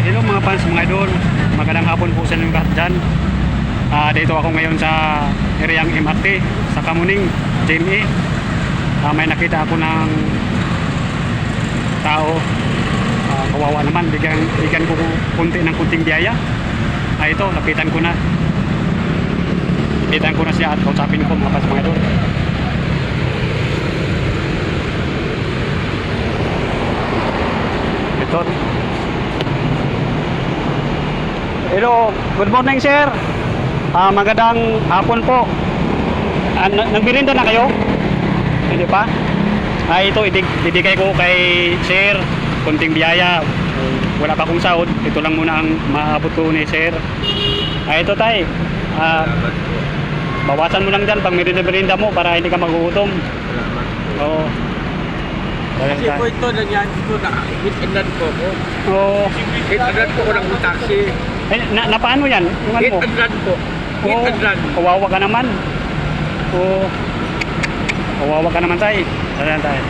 Hello mga fans, mga idol. Magandang hapon po sa inyong lahat dyan. Dito ako ngayon sa areang MRT sa Kamuning, JME. May nakita ako ng tao. Kawawa naman, bigyan ko kunting biyaya. Ito, lapitan ko na. Lapitan ko na siya at kausapin ko mga fans, mga idol. Ito. Hello, good morning sir. Magandang hapon po. Nagbirinda na kayo? Hindi pa? Ito ibigay ko kay sir kunting biyaya. Wala pa akong sahod. Ito lang muna ang maabot ko ni sir. Ito tay. Bawasan mo lang dyan pag merienda mo para hindi ka magugutom. Oo. Kasi po ito, nangyari ko na hit-and-run po ko. Oo. Hit-and-run po ko ng taxi. Napaano yan? Yung ano mo? Hit-and-run po. Hit-and-run. Kawawa ka naman. Oo. Kawawa ka naman tayo. Saan tayo?